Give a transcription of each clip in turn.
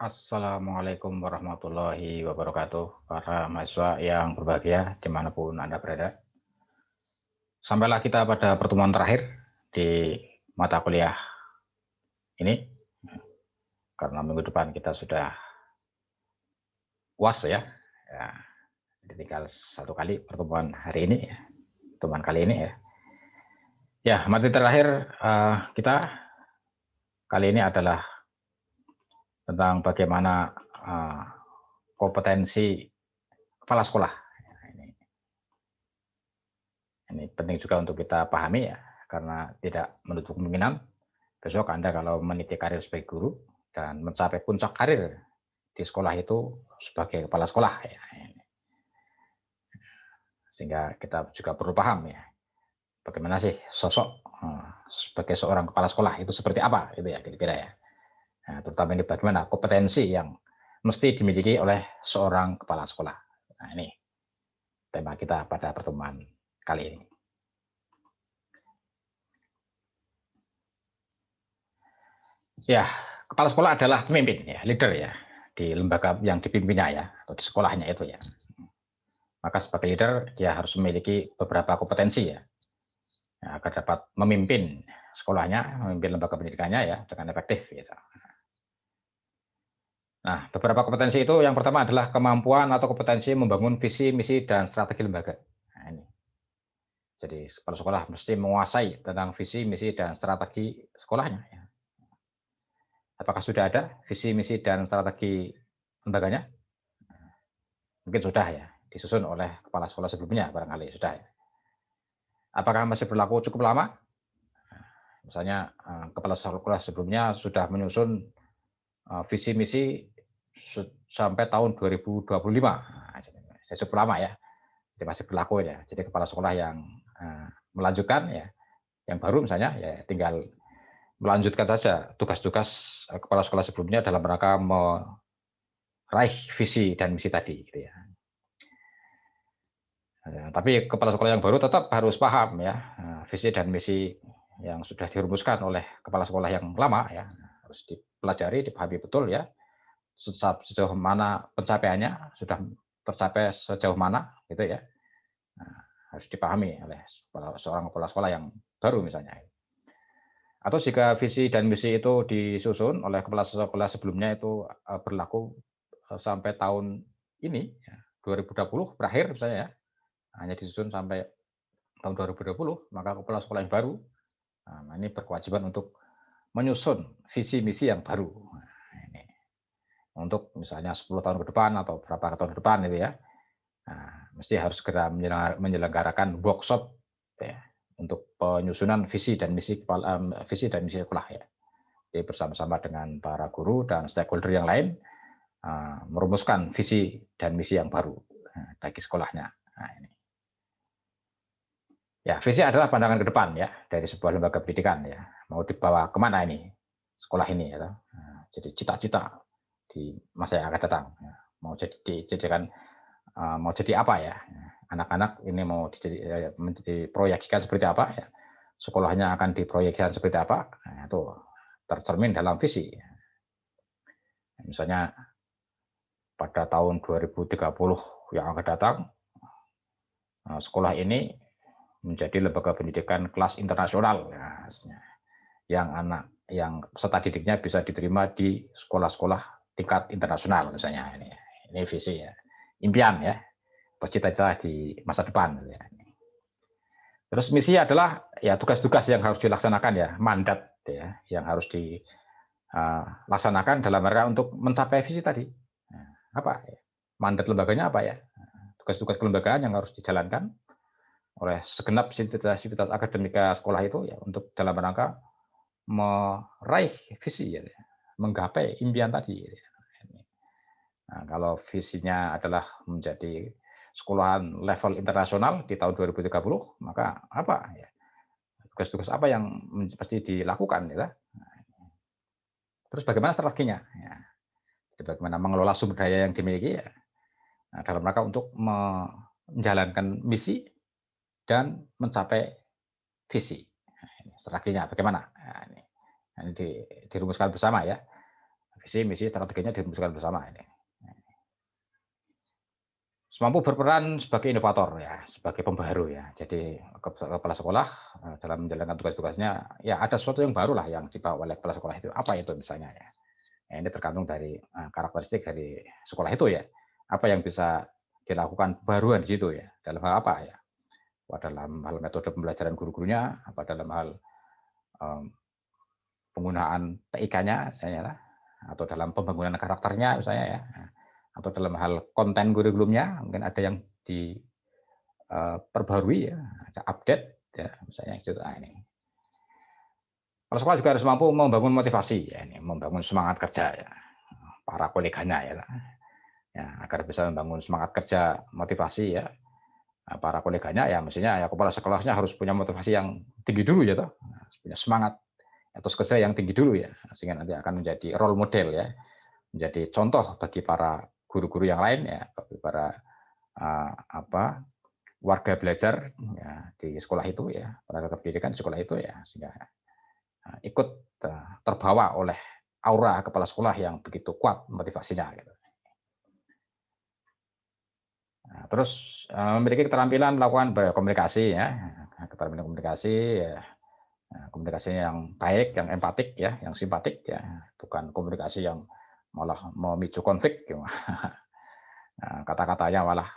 Assalamualaikum warahmatullahi wabarakatuh, para mahasiswa yang berbahagia dimanapun Anda berada. Sampailah kita pada pertemuan terakhir di mata kuliah ini, karena minggu depan kita sudah UAS ya. Ya, jadi tinggal satu kali pertemuan hari ini, ya. Pertemuan kali ini ya. Ya, materi terakhir kita kali ini adalah tentang bagaimana kompetensi kepala sekolah. Ini penting juga untuk kita pahami ya, karena tidak menutup kemungkinan besok Anda kalau meniti karir sebagai guru dan mencapai puncak karir di sekolah itu sebagai kepala sekolah ya. Sehingga kita juga perlu paham ya, bagaimana sih sosok sebagai seorang kepala sekolah itu seperti apa itu ya kira-kira ya. Nah, terutama ini bagaimana kompetensi yang mesti dimiliki oleh seorang kepala sekolah. Nah, ini tema kita pada pertemuan kali ini. Ya, kepala sekolah adalah pemimpin ya, leader ya di lembaga yang dipimpinnya ya, atau di sekolahnya itu ya. Maka sebagai leader dia harus memiliki beberapa kompetensi ya, agar dapat memimpin sekolahnya, memimpin lembaga pendidikannya ya dengan efektif gitu. Nah, beberapa kompetensi itu yang pertama adalah kemampuan atau kompetensi membangun visi, misi, dan strategi lembaga. Nah, ini. Jadi kepala sekolah mesti menguasai tentang visi, misi, dan strategi sekolahnya. Ya. Apakah sudah ada visi, misi, dan strategi lembaganya? Mungkin sudah ya, disusun oleh kepala sekolah sebelumnya barangkali sudah ya. Apakah masih berlaku cukup lama? Misalnya kepala sekolah sebelumnya sudah menyusun visi misi sampai tahun 2025. Saya cukup lama ya. Jadi masih berlaku ya. Jadi kepala sekolah yang melanjutkan ya, yang baru misalnya ya tinggal melanjutkan saja tugas-tugas kepala sekolah sebelumnya dalam rangka meraih visi dan misi tadi gitu ya. Tapi kepala sekolah yang baru tetap harus paham ya visi dan misi yang sudah dirumuskan oleh kepala sekolah yang lama ya, harus dipelajari, dipahami betul ya, sejauh mana pencapaiannya sudah tercapai sejauh mana gitu ya. Nah, harus dipahami oleh seorang kepala sekolah yang baru misalnya. Atau jika visi dan misi itu disusun oleh kepala sekolah sebelumnya itu berlaku sampai tahun ini ya, 2020 berakhir misalnya ya, hanya disusun sampai tahun 2020, maka kepala sekolah yang baru ini berkewajiban untuk menyusun visi misi yang baru. Nah, ini untuk misalnya 10 tahun ke depan atau berapa tahun ke depan itu ya. Nah, mesti harus segera menyelenggarakan workshop ya, untuk penyusunan visi dan misi sekolah ya. Jadi bersama-sama dengan para guru dan stakeholder yang lain merumuskan visi dan misi yang baru bagi sekolahnya. Nah, ini. Ya, visi adalah pandangan ke depan ya dari sebuah lembaga pendidikan ya. Mau dibawa kemana ini sekolah ini ya. Nah, jadi cita-cita di masa yang akan datang. Ya. Mau dijadikan mau jadi apa ya? Anak-anak ini mau diproyeksikan seperti apa ya? Sekolahnya akan diproyeksikan seperti apa? Nah, itu tercermin dalam visi. Misalnya pada tahun 2030 yang akan datang, sekolah ini menjadi lembaga pendidikan kelas internasional ya, yang peserta didiknya bisa diterima di sekolah-sekolah tingkat internasional misalnya ini visi ya, impian ya, cita-cita di masa depan ya. Terus misi adalah ya tugas-tugas yang harus dilaksanakan ya, mandat ya yang harus dilaksanakan dalam rangka untuk mencapai visi tadi. Nah, apa ya? Mandat lembaganya apa ya, tugas-tugas kelembagaan yang harus dijalankan oleh segenap sivitas akademika sekolah itu ya untuk dalam rangka meraih visi ya, menggapai impian tadi. Nah, kalau visinya adalah menjadi sekolahan level internasional di tahun 2030, maka apa ya? Tugas-tugas apa yang pasti dilakukan ya? Terus bagaimana strateginya? Ya, bagaimana mengelola sumber daya yang dimiliki ya, dalam rangka untuk menjalankan misi dan mencapai visi. Nah, ini strateginya bagaimana? Nah, ini dirumuskan bersama ya. visi, misi, strateginya dirumuskan bersama ini. Mampu berperan sebagai inovator ya, sebagai pembaharu ya. Jadi kepala sekolah dalam menjalankan tugas-tugasnya ya ada sesuatu yang baru lah yang dibawa oleh kepala sekolah itu. Apa itu misalnya ya? Ya, ini tergantung dari karakteristik dari sekolah itu ya. Apa yang bisa dilakukan baruan di situ ya. Dalam hal apa ya? Dalam hal metode pembelajaran guru-gurunya, apa dalam hal penggunaan TIK-nya misalnya, atau dalam pembangunan karakternya misalnya ya, atau dalam hal konten kurikulumnya mungkin ada yang diperbarui ya, ada update ya misalnya itu. Nah, ini. Kalau sekolah juga harus mampu membangun motivasi ya, ini membangun semangat kerja ya, para koleganya ya, agar bisa membangun semangat kerja motivasi ya para koleganya ya mestinya ya kepala sekolahnya harus punya motivasi yang tinggi dulu ya toh, punya semangat atau kerja yang tinggi dulu ya, sehingga nanti akan menjadi role model ya, menjadi contoh bagi para guru-guru yang lain ya, bagi para warga belajar ya, di sekolah itu ya, tenaga pendidikan di sekolah itu ya, sehingga ikut terbawa oleh aura kepala sekolah yang begitu kuat motivasinya. Gitu. Nah, terus memiliki keterampilan melakukan komunikasi ya, keterampilan komunikasi ya, komunikasinya yang baik, yang empatik ya, yang simpatik ya, bukan komunikasi yang malah memicu konflik. Ya. Nah, kata-katanya malah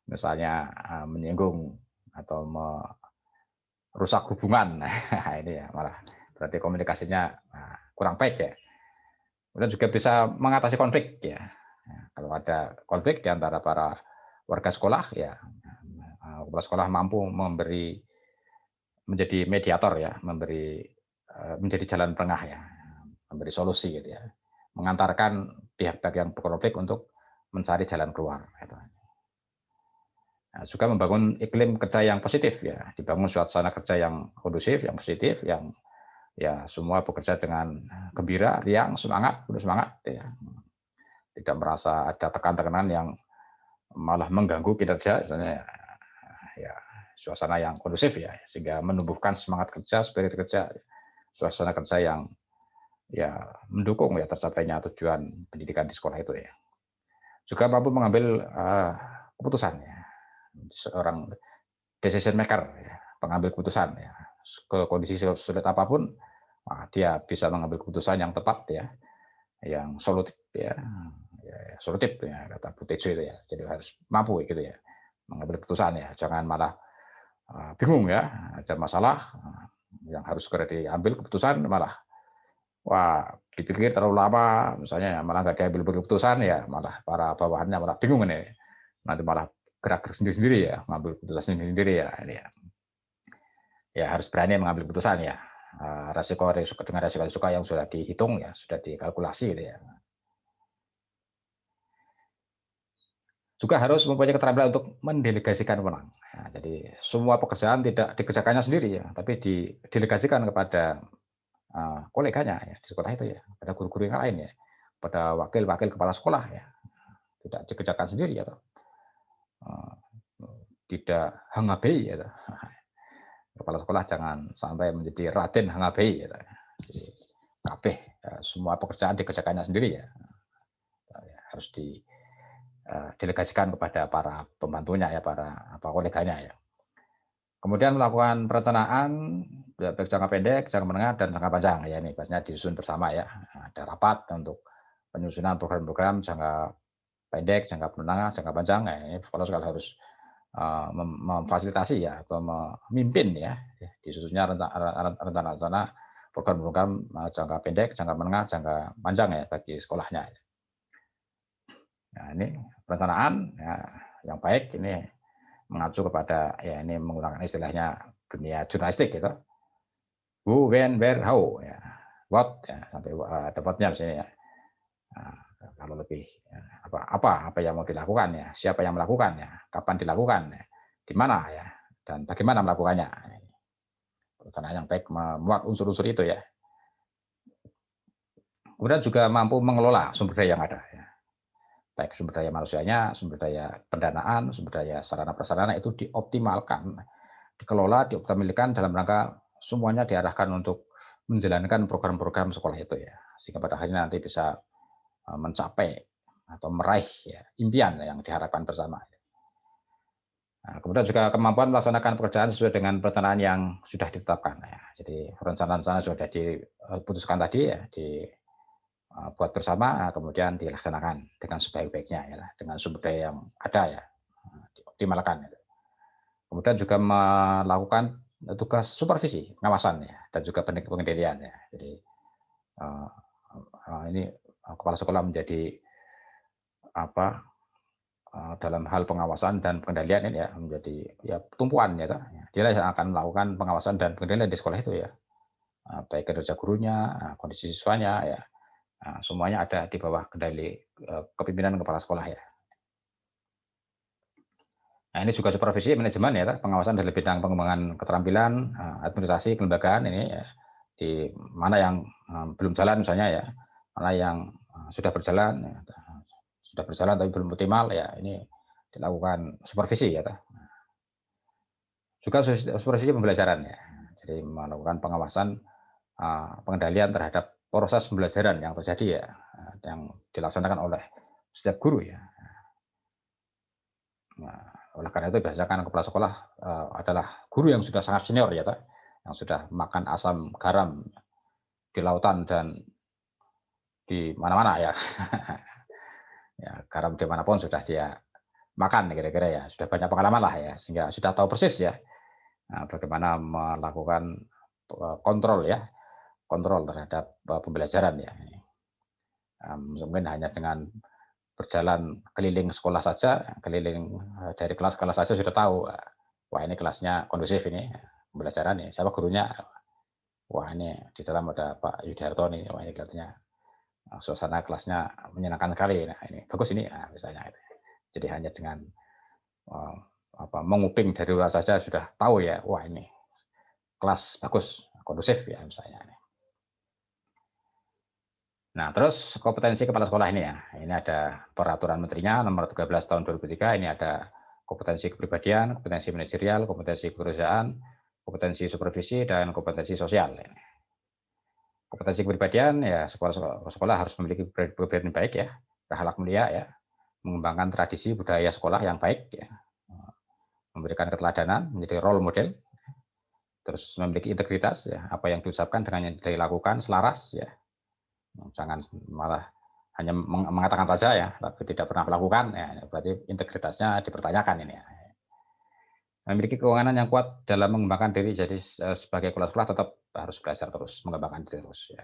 misalnya menyinggung atau merusak hubungan. Nah, ini ya malah berarti komunikasinya kurang baik ya. Kemudian juga bisa mengatasi konflik ya. Kalau ada konflik di antara para warga sekolah ya, kepala sekolah mampu menjadi mediator ya, menjadi jalan tengah ya, memberi solusi gitu ya, mengantarkan pihak-pihak yang berkonflik untuk mencari jalan keluar. Gitu. Nah, juga membangun iklim kerja yang positif ya, dibangun suasana kerja yang kondusif, yang positif, yang ya semua bekerja dengan gembira, riang, semangat, penuh semangat ya. Tidak merasa ada tekan-tekanan yang malah mengganggu kinerja, misalnya ya suasana yang kondusif ya, sehingga menumbuhkan semangat kerja, spirit kerja, suasana kerja yang ya mendukung ya tercapainya tujuan pendidikan di sekolah itu ya. Juga mampu mengambil keputusan ya, seorang decision maker ya, pengambil keputusan ya, ke kondisi sulit apapun dia bisa mengambil keputusan yang tepat ya, yang solutif ya, solutif ya kata Bu Tejo itu ya. Jadi harus mampu gitu ya mengambil keputusan ya, jangan malah bingung ya, ada masalah yang harus segera diambil keputusan malah dipikir terlalu lama misalnya malah nggak diambil keputusan ya, malah para bawahannya malah bingung nih, nanti malah gerak sendiri-sendiri ya, mengambil keputusan sendiri ya. Ini ya harus berani mengambil keputusan ya, resiko dengan resiko yang sudah dihitung ya, sudah dikalkulasi gitu ya. Juga harus mempunyai keterampilan untuk mendelegasikan wewenang. Nah, jadi semua pekerjaan tidak dikerjakannya sendiri ya, tapi didelegasikan kepada koleganya ya di sekolah itu ya, pada guru-guru yang lain ya, pada wakil-wakil kepala sekolah ya, tidak dikerjakan sendiri ya, tidak hangabei ya. Kepala sekolah jangan sampai menjadi Raden hangabei ya. Jadi, kabeh semua pekerjaan dikerjakannya sendiri ya, harus didelegasikan kepada para pembantunya ya, para koleganya ya. Kemudian melakukan perencanaan baik jangka pendek, jangka menengah, dan jangka panjang ya, ini biasanya disusun bersama ya. Ada rapat untuk penyusunan program-program jangka pendek, jangka menengah, jangka panjang. Ya, ini kalau sekali harus memfasilitasi ya atau memimpin ya disusunnya rencana-rencana program-program jangka pendek, jangka menengah, jangka panjang ya bagi sekolahnya. Nah, ini perencanaan ya, yang baik ini mengacu kepada ya ini menggunakan istilahnya dunia jurnalistik gitu. Who, when, where, how ya. What ya, sampai ada what-nya di sini ya. Nah, kalau lebih ya, apa yang mau dilakukan ya, siapa yang melakukan ya, kapan dilakukan ya, di mana ya, dan bagaimana melakukannya. Perencanaan yang baik memuat unsur-unsur itu ya. Kemudian juga mampu mengelola sumber daya yang ada ya. Baik sumber daya manusianya, sumber daya pendanaan, sumber daya sarana prasarana itu dioptimalkan, dikelola, dioptimalkan dalam rangka semuanya diarahkan untuk menjalankan program-program sekolah itu ya, sehingga pada akhirnya nanti bisa mencapai atau meraih ya, impian yang diharapkan bersama. Nah, kemudian juga kemampuan melaksanakan pekerjaan sesuai dengan perencanaan yang sudah ditetapkan. Ya. Jadi rencana-rencana sudah diputuskan tadi ya, dibuat bersama, kemudian dilaksanakan dengan sebaik-baiknya ya, dengan sumber daya yang ada ya, dioptimalkan. Ya. Kemudian juga melakukan tugas supervisi, pengawasan ya, dan juga pengendalian ya. Jadi ini kepala sekolah menjadi apa dalam hal pengawasan dan pengendalian ini ya menjadi ya tumpuan ya, dia yang akan melakukan pengawasan dan pengendalian di sekolah itu ya, baik kinerja gurunya, kondisi siswanya ya, semuanya ada di bawah kendali kepemimpinan kepala sekolah ya. Nah ini juga supervisi manajemen ya, pengawasan dalam bidang pengembangan keterampilan, administrasi kelembagaan ini ya, di mana yang belum jalan misalnya ya, mana yang sudah berjalan ya, tapi belum optimal ya, ini dilakukan supervisi ya. Juga supervisi pembelajaran ya. Jadi melakukan pengawasan pengendalian terhadap proses pembelajaran yang terjadi ya, yang dilaksanakan oleh setiap guru ya. Nah, oleh karena itu biasanya kan kepala sekolah adalah guru yang sudah sangat senior ya, yang sudah makan asam garam di lautan dan di mana-mana ya. Ya, garam dimanapun sudah dia makan kira-kira ya, sudah banyak pengalaman lah ya, sehingga sudah tahu persis ya bagaimana melakukan kontrol ya, kontrol terhadap pembelajaran ya. Mungkin hanya dengan berjalan keliling sekolah saja, keliling dari kelas ke kelas saja sudah tahu, wah ini kelasnya kondusif ini pembelajaran nih, siapa gurunya, wah ini di dalam ada Pak Yudiarto nih, wah ini kelihatannya suasana kelasnya menyenangkan sekali, nah ini bagus ini, misalnya. Jadi hanya dengan menguping dari luar saja sudah tahu ya, wah ini kelas bagus, kondusif ya misalnya. Nah, terus kompetensi kepala sekolah ini ya, ini ada peraturan menterinya nomor 13 tahun 2003, ini ada kompetensi kepribadian, kompetensi manajerial, kompetensi keperusahaan, kompetensi supervisi, dan kompetensi sosial. Kompetensi kepribadian ya sekolah harus memiliki kepribadian baik ya, berakhlak mulia ya, mengembangkan tradisi budaya sekolah yang baik ya, memberikan keteladanan, menjadi role model, terus memiliki integritas ya, apa yang diucapkan dengan yang dilakukan selaras ya, jangan malah hanya mengatakan saja ya, tapi tidak pernah melakukan ya, berarti integritasnya dipertanyakan ini ya. Memiliki keuangan yang kuat dalam mengembangkan diri, jadi sebagai kepala sekolah tetap harus belajar terus, mengembangkan diri terus ya.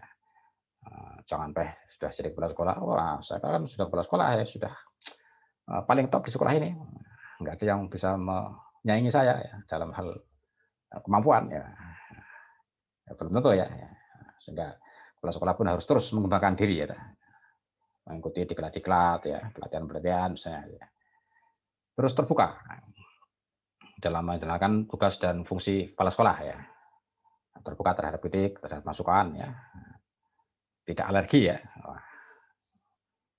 Jangan sudah jadi kepala sekolah, wah saya kan sudah kepala sekolah ya, sudah paling top di sekolah ini, nggak ada yang bisa menyaingi saya ya, dalam hal kemampuan ya, belum tentu ya. Sehingga kepala sekolah pun harus terus mengembangkan diri ya, mengikuti diklat-diklat ya, pelatihan-pelatihan misalnya ya. Terus terbuka dalam menjalankan tugas dan fungsi kepala sekolah ya, terbuka terhadap kritik, terhadap masukan ya, tidak alergi ya.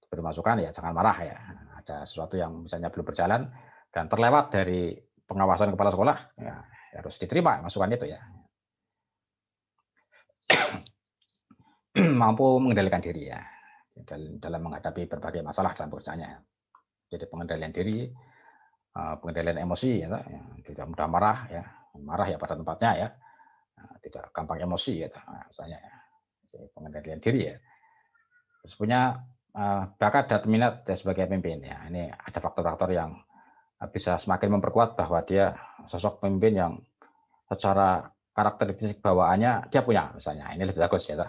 Beri masukan ya jangan marah ya, ada sesuatu yang misalnya belum berjalan dan terlewat dari pengawasan kepala sekolah ya, harus diterima masukan itu ya. Mampu mengendalikan diri ya dalam menghadapi berbagai masalah dalam pekerjaannya. Jadi pengendalian diri, pengendalian emosi ya, tidak mudah marah ya pada tempatnya ya, tidak gampang emosi ya, misalnya ya. Jadi pengendalian diri ya. Terus punya bakat dan minat sebagai pemimpin ya. Ini ada faktor-faktor yang bisa semakin memperkuat bahwa dia sosok pemimpin yang secara karakteristik bawaannya dia punya, misalnya ini lebih bagus ya.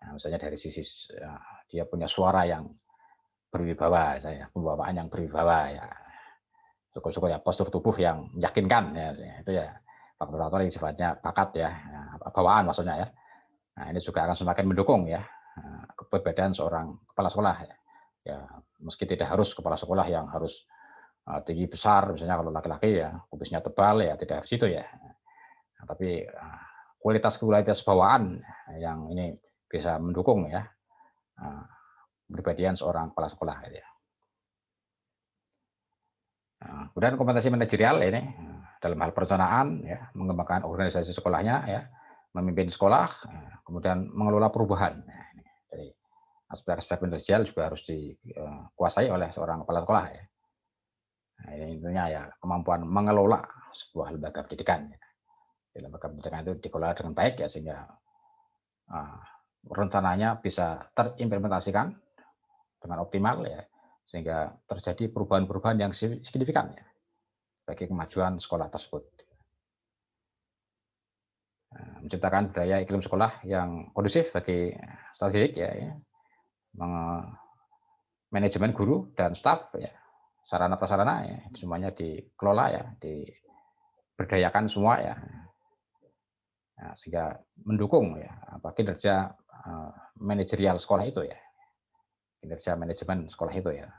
Nah, misalnya dari sisi dia punya suara yang berwibawa, pembawaan yang berwibawa ya, syukur-syukur ya, postur tubuh yang meyakinkan ya, itu ya faktor-faktor yang sifatnya bakat ya, bawaan maksudnya ya. Nah ini juga akan semakin mendukung ya keberadaan seorang kepala sekolah ya. Ya meski tidak harus kepala sekolah yang harus tinggi besar, misalnya kalau laki-laki ya kumisnya tebal ya tidak harus itu ya. Nah, tapi kualitas bawaan yang ini bisa mendukung ya kepribadian seorang kepala sekolah gitu ya. Kemudian kompetensi manajerial ini dalam hal perencanaan ya, mengembangkan organisasi sekolahnya ya, memimpin sekolah, kemudian mengelola perubahan. Nah, ini dari aspek-aspek manajerial juga harus dikuasai oleh seorang kepala sekolah ya. Nah, ini intinya ya kemampuan mengelola sebuah lembaga pendidikan. Ya. Lembaga pendidikan itu dikelola dengan baik ya sehingga rencananya bisa terimplementasikan dengan optimal ya sehingga terjadi perubahan-perubahan yang signifikan ya bagi kemajuan sekolah tersebut. Menciptakan budaya iklim sekolah yang kondusif bagi statistik ya, manajemen guru dan staf ya, sarana prasarana ya, semuanya dikelola ya, diberdayakan semua ya. Nah, sehingga mendukung ya kinerja manajerial sekolah itu ya. Kinerja manajemen sekolah itu ya.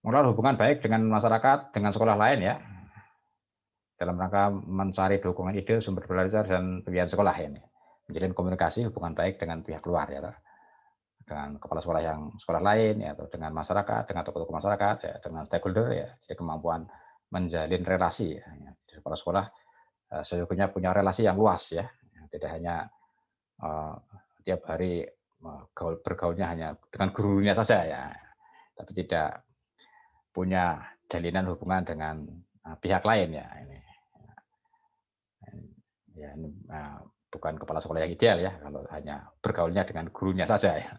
Mengelola hubungan baik dengan masyarakat, dengan sekolah lain ya. Dalam rangka mencari dukungan ide, sumber belajar dan pilihan sekolah ini. Menjalin komunikasi hubungan baik dengan pihak luar ya. Dengan kepala sekolah yang sekolah lain ya, atau dengan masyarakat, dengan tokoh-tokoh masyarakat ya, dengan stakeholder ya. Jadi kemampuan menjalin relasi ya. Kepala sekolah sesungguhnya punya relasi yang luas ya. Tidak hanya tiap hari bergaulnya hanya dengan gurunya saja ya. Tapi tidak punya jalinan hubungan dengan pihak lain ya. Ini bukan kepala sekolah yang ideal ya kalau hanya bergaulnya dengan gurunya saja ya.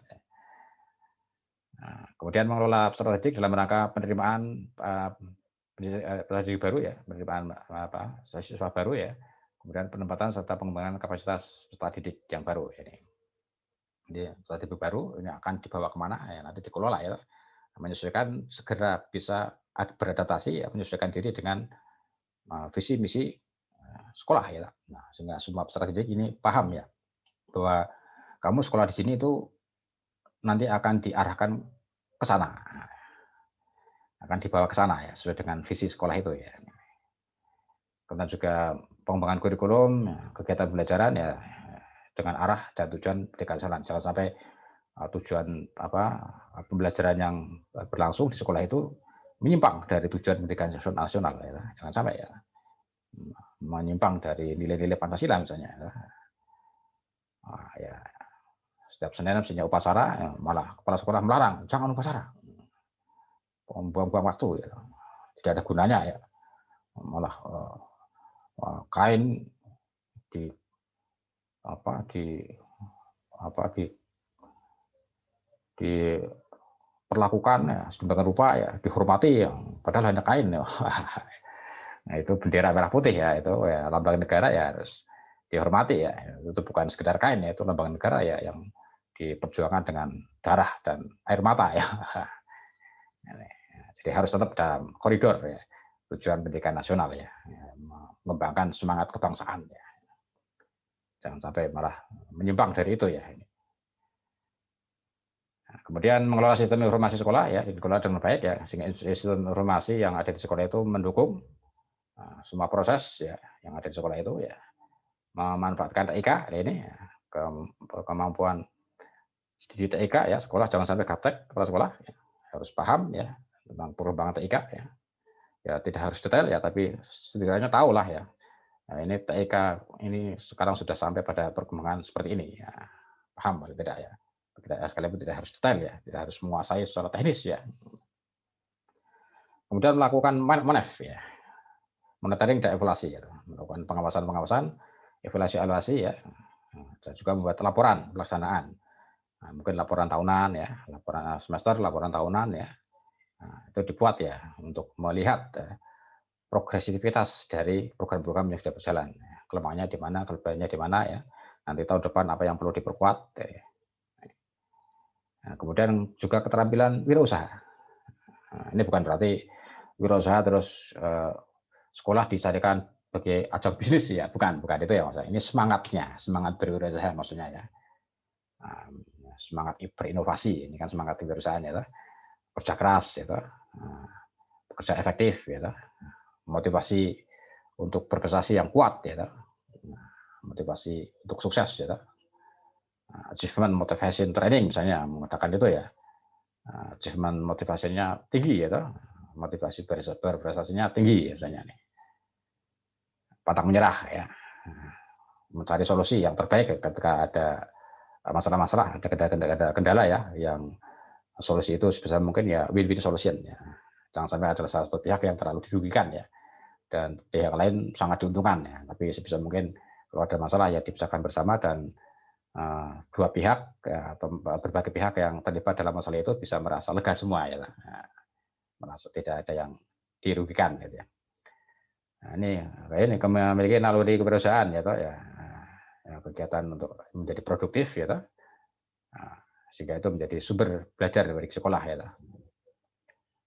Nah, kemudian mengelola peserta didik dalam rangka penerimaan peserta didik baru ya, penerimaan siswa baru ya, kemudian penempatan serta pengembangan kapasitas peserta didik yang baru ini. Jadi peserta didik baru ini akan dibawa kemana ya nanti dikelola ya, menyesuaikan segera bisa beradaptasi ya, menyesuaikan diri dengan visi misi sekolah ya. Nah, sehingga semua peserta didik ini paham ya bahwa kamu sekolah di sini itu nanti akan diarahkan ke sana. Akan dibawa ke sana ya sesuai dengan visi sekolah itu ya. Kemudian juga pengembangan kurikulum, kegiatan pembelajaran ya dengan arah dan tujuan pendidikan nasional. Jangan sampai tujuan pembelajaran yang berlangsung di sekolah itu menyimpang dari tujuan pendidikan nasional ya. Jangan sampai ya. Menyimpang dari nilai-nilai Pancasila misalnya. Ya, setiap Senin misalnya upacara, ya, malah kepala sekolah melarang, jangan upacara, buang-buang waktu, ya. Tidak ada gunanya ya, malah kain diperlakukan ya, sedemikian rupa ya, dihormati ya, padahal hanya kain ya. Nah, itu bendera merah putih ya, itu ya lambang negara ya harus dihormati ya. Itu bukan sekedar kain ya, itu lambang negara ya yang diperjuangkan dengan darah dan air mata ya. Jadi harus tetap dalam koridor ya, tujuan pendidikan nasional ya, mengembangkan semangat kebangsaan ya. Jangan sampai malah menyimpang dari itu ya. Kemudian mengelola sistem informasi sekolah ya, dikelola dengan baik ya, sehingga sistem informasi yang ada di sekolah itu mendukung semua proses ya yang ada di sekolah itu ya, memanfaatkan TIK ini ya, kemampuan di TIK ya, sekolah jangan sampai gaptek kepala sekolah ya, harus paham ya tentang perubahan TIK ya. Ya tidak harus detail ya, tapi setidaknya tahu lah ya. Nah, ini TIK ini sekarang sudah sampai pada perkembangan seperti ini ya. Paham atau tidak ya? Sekalipun tidak harus detail ya, tidak harus menguasai secara teknis ya. Kemudian melakukan manef ya, monitoring dan evaluasi ya, melakukan pengawasan, evaluasi ya, dan juga membuat laporan pelaksanaan. Nah, mungkin laporan tahunan ya, laporan semester, laporan tahunan ya. Nah, itu dibuat ya untuk melihat progresivitas dari program-program yang sudah berjalan. Kelemahannya di mana, kelebihannya di mana ya. Nanti tahun depan apa yang perlu diperkuat. Nah, kemudian juga keterampilan wirausaha. Nah, ini bukan berarti wirausaha terus sekolah dicarikan sebagai ajang bisnis ya, bukan itu ya maksudnya. Ini semangatnya, semangat berwirausaha maksudnya ya. Semangat berinovasi, ini kan semangat berwirausaha ya, kerja keras ya, kerja efektif ya, motivasi untuk berprestasi yang kuat ya, motivasi untuk sukses ya, achievement motivation training misalnya mengatakan itu ya, achievement motivasinya tinggi ya, motivasi berprestasinya tinggi misalnya nih. pantang menyerah ya, mencari solusi yang terbaik ketika ada masalah-masalah, ada kendala ya, yang solusi itu sebisa mungkin ya win-win solution ya. Jangan sampai ada salah satu pihak yang terlalu dirugikan ya, dan pihak lain sangat diuntungkan ya. Tapi sebisa mungkin kalau ada masalah ya dibicarakan bersama, dan dua pihak ya, atau berbagai pihak yang terlibat dalam masalah itu bisa merasa lega semua ya, merasa tidak ada yang dirugikan gitu ya. Nah, ini memiliki naluri kewirausahaan ya toh ya. Kegiatan untuk menjadi produktif ya toh. Sehingga itu menjadi sumber belajar dari sekolah ya toh.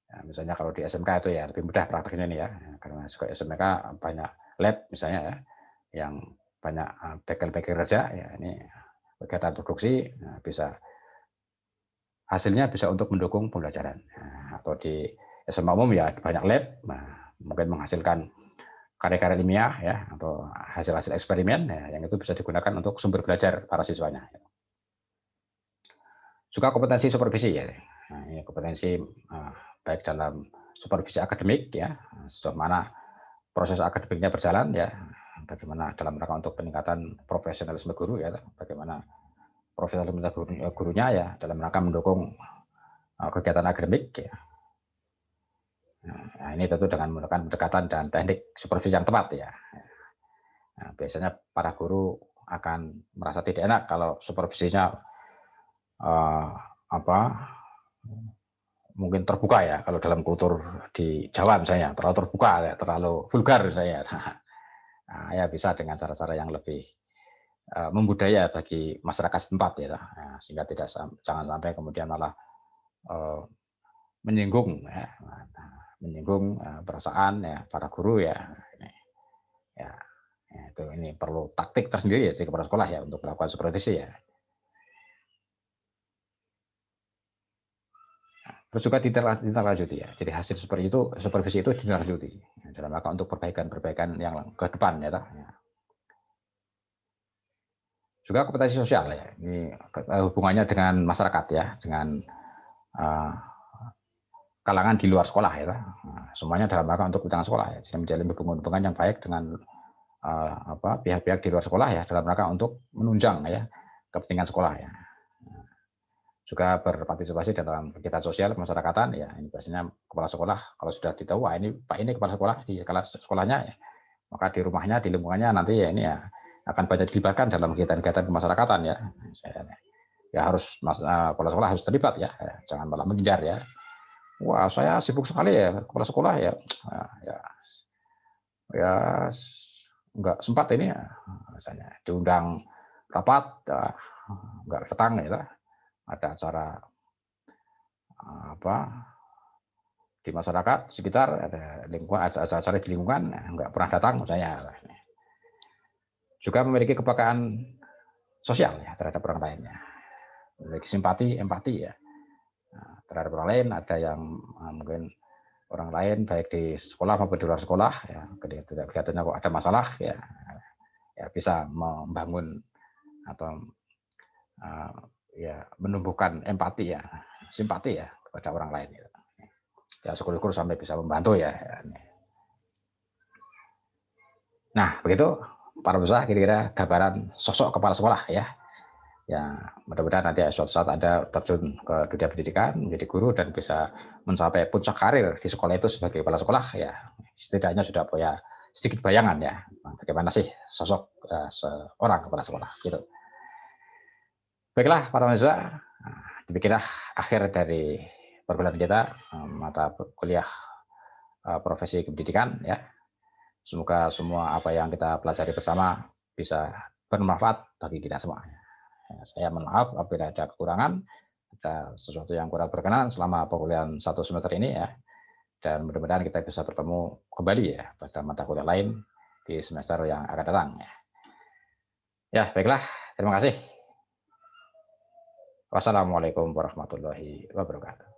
Ya, misalnya kalau di SMK itu ya lebih mudah prakteknya nih ya, karena SMK banyak lab misalnya ya, yang banyak bengkel-bengkel kerja ya, ini kegiatan produksi bisa hasilnya bisa untuk mendukung pembelajaran. Atau di SMA umum ya banyak lab, mungkin menghasilkan karya-karya ilmiah ya, atau hasil-hasil eksperimen ya, yang itu bisa digunakan untuk sumber belajar para siswanya. Juga kompetensi supervisi ya. Nah, ini kompetensi baik dalam supervisi akademik ya, sejauh mana proses akademiknya berjalan ya, bagaimana dalam rangka untuk peningkatan profesionalisme guru ya, bagaimana profesionalisme gurunya ya dalam rangka mendukung kegiatan akademik ya. Nah, ini tentu dengan menggunakan pendekatan dan teknik supervisi yang tepat ya. Nah, biasanya para guru akan merasa tidak enak kalau supervisinya mungkin terbuka ya, kalau dalam kultur di Jawa misalnya terlalu terbuka ya, terlalu vulgar misalnya. Nah, ya bisa dengan cara-cara yang lebih membudaya bagi masyarakat setempat ya, sehingga jangan sampai kemudian malah menyinggung ya, menyinggung perasaan ya para guru ya. Ya, itu ini perlu taktik tersendiri ya di kepala sekolah ya untuk melakukan supervisi ya. Terus juga ditindaklanjuti ya. Jadi hasil seperti itu, supervisi itu ditindaklanjuti dalam rangka untuk perbaikan-perbaikan yang ke depan ya. Juga kompetensi sosial ya. Ini hubungannya dengan masyarakat ya, dengan kalangan di luar sekolah ya. Semuanya dalam rangka untuk kepentingan sekolah ya. Jadi menjalin hubungan-hubungan yang baik dengan pihak-pihak di luar sekolah ya, dalam rangka untuk menunjang ya kepentingan sekolah ya. Juga berpartisipasi dalam kegiatan sosial kemasyarakatan ya. Ini biasanya kepala sekolah kalau sudah ditahu, wah ini Pak ini kepala sekolah di sekolahnya ya, maka di rumahnya, di lingkungannya nanti ya ini ya akan banyak dilibatkan dalam kegiatan-kegiatan kemasyarakatan ya. Ya harus kepala sekolah harus terlibat ya, jangan malah menghindar ya. Wah saya sibuk sekali ya kepala sekolah ya, ya nggak sempat ini ya, misalnya diundang rapat nggak datang ya, ada acara di masyarakat sekitar, ada lingkungan, ada acara di lingkungan nggak pernah datang misalnya. Juga memiliki kepekaan sosial ya terhadap orang lainnya, memiliki simpati, empati ya terhadap orang lain. Ada yang mungkin orang lain baik di sekolah maupun di luar sekolah ya, kelihatannya kok ada masalah ya, bisa membangun atau ya menumbuhkan empati ya, simpati ya kepada orang lain ya, syukur-syukur sampai bisa membantu ya. Nah begitu para pemirsa, kira-kira gambaran sosok kepala sekolah ya. Ya mudah-mudahan nanti suatu saat Anda terjun ke dunia pendidikan, menjadi guru dan bisa mencapai puncak karir di sekolah itu sebagai kepala sekolah ya, setidaknya sudah punya sedikit bayangan ya bagaimana sih sosok seorang kepala sekolah gitu. Baiklah para mahasiswa, demikianlah akhir dari perkuliahan kita, mata kuliah profesi kependidikan ya. Semoga semua apa yang kita pelajari bersama bisa bermanfaat bagi kita semua. Saya mohon maaf apabila ada kekurangan, ada sesuatu yang kurang berkenan selama perkuliahan 1 semester ini ya. Dan mudah-mudahan kita bisa bertemu kembali ya pada mata kuliah lain di semester yang akan datang ya. Ya, baiklah. Terima kasih. Wassalamualaikum warahmatullahi wabarakatuh.